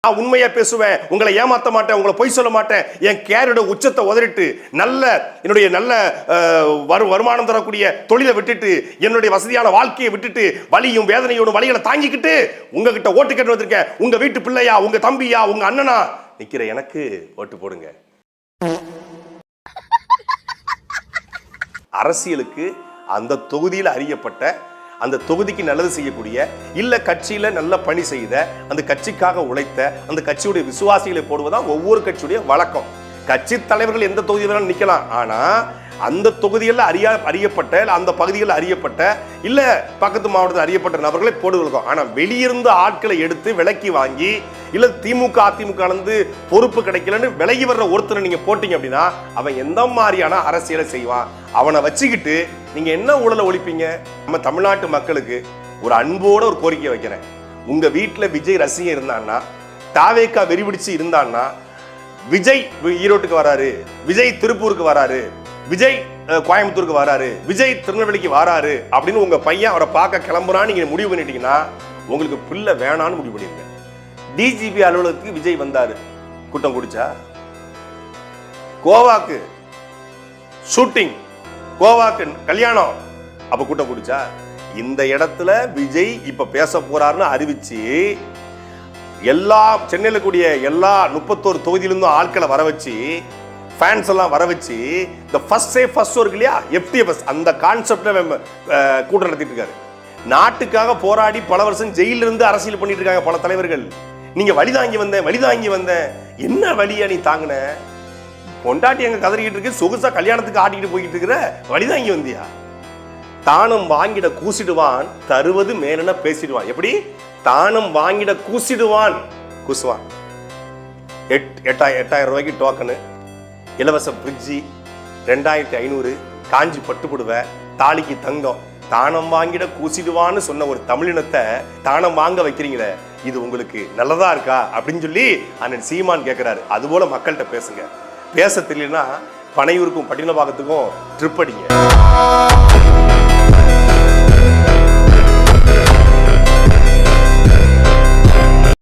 நான் உண்மையா பேசுவேன், உங்களை ஏமாத்த மாட்டேன், உங்களை பொய் சொல்ல மாட்டேன், என் கேரோட உச்சத்தை உதறிட்டு என்னுடைய நல்ல வருமானம் தரக்கூடிய தொழிலை விட்டுட்டு என்னுடைய வசதியான வாழ்க்கையை விட்டுட்டு வலியும் வேதனையோட வலிகளை தாங்கிக்கிட்டு உங்ககிட்ட ஓட்டு கேட்டு வந்திருக்கேன். உங்க வீட்டு பிள்ளையா, உங்க தம்பியா, உங்க அண்ணனா நிக்கிற எனக்கு ஓட்டு போடுங்க. அரசியலுக்கு அந்த தொகுதியில் அறியப்பட்ட, அந்த தொகுதிக்கு நல்லது செய்யக்கூடிய, இல்ல கட்சியில நல்ல பணி செய்த, அந்த கட்சிக்காக உழைத்த, அந்த கட்சியுடைய விசுவாசிகளை போடுவதுதான் ஒவ்வொரு கட்சியுடைய வழக்கம். கட்சி தலைவர்கள் எந்த தொகுதியில் நிக்கலாம், ஆனா அந்த தொகுதியில் அறியப்பட்ட, அந்த பகுதிகளில் அறியப்பட்ட, இல்ல பக்கத்து மாவட்டத்தில் அறியப்பட்ட நபர்களை போடுவதற்கும். ஆனா வெளியிருந்து ஆட்களை எடுத்து விலக்கி வாங்கி, இல்ல திமுக அதிமுக பொறுப்பு கிடைக்கலன்னு விலகி வர்ற ஒருத்தரை நீங்க போட்டீங்க அப்படின்னா அவன் எந்த மாதிரியான அரசியலை செய்வான்? அவனை வச்சுக்கிட்டு நீங்க என்ன ஊழலை ஒழிப்பீங்க? நம்ம தமிழ்நாட்டு மக்களுக்கு ஒரு அன்போட ஒரு கோரிக்கை வைக்கிறேன். உங்க வீட்டுல விஜய் ரசிகன் இருந்தான்னா, தாவேக்கா வெறிபிடிச்சு இருந்தான்னா, விஜய் ஈரோட்டுக்கு வராரு, விஜய் திருப்பூருக்கு வராரு, விஜய் கோயம்புத்தூருக்கு வராரு, விஜய் திருநெல்வேலிக்கு வராரு அப்படின்னு உங்க பையன் அவரை பார்க்க கிளம்புறான்னு நீங்க முடிவு பண்ணிட்டீங்கன்னா உங்களுக்கு பிள்ளை வேணான்னு முடிவு பண்ணிருங்க. டிஜிபி அலுவலகத்துக்கு விஜய் வந்தாரு, கூட்டம் குடிச்சா? கோவாக்கு ஷூட்டிங், கோவாக்கு கல்யாணம், அப்ப கூட்டம் குடிச்சா? இந்த இடத்துல விஜய் இப்ப பேச போறாருன்னு அறிவிச்சு எல்லா சென்னையில கூடிய எல்லா 31 தொகுதியிலிருந்தும் ஆட்களை வர வச்சு, ஃபேன்ஸ் எல்லாம் வர வச்சு, இந்த ஃபர்ஸ்ட் சேஃப் ஃபர்ஸ்ட் இருக்கு இல்லையா, FTFS, அந்த கான்செப்ட்ல கூட்டம் நடத்திட்டு இருக்காரு. நாட்டுக்காக போராடி பல வருஷம் ஜெயில இருந்து அரசியல் பண்ணிட்டு இருக்காங்க பல தலைவர்கள். நீங்க வழி தாங்கி வந்தேன், என்ன வழியா நீ தாங்கின? பொண்டாட்டி எங்க கதறிக்கிட்டு இருக்கு, சொகுசா கல்யாணத்துக்கு ஆட்டிக்கிட்டு போய்கிட்டு இருக்கிற, வழி தாங்கி வந்தியா? தானம் வாங்கிட கூசிடுவான், தருவது மேலன பேசிடுவான். எப்படி? தானம் வாங்கிட கூசிடுவான், கூசுவான். 8000 ரூபாய்க்கு டோக்கனு, இலவச பிரிட்ஜி, 2500 காஞ்சி பட்டுப்புடுவ, தாலிக்கு தங்கம், தானம் வாங்கிட கூசிடுவான்னு சொன்ன ஒரு தமிழினத்தை தானம் வாங்க வைக்கிறீங்களே, இது உங்களுக்கு நல்லதா இருக்கா அப்படின்னு சொல்லி அண்ணன் சீமான் கேட்கிறாரு. அது போல மக்கள்கிட்ட பேசுங்க. பேச தெரியலன்னா பனையூருக்கும் பட்டினப்பாக்கத்துக்கும் ட்ரிப் அடிங்க.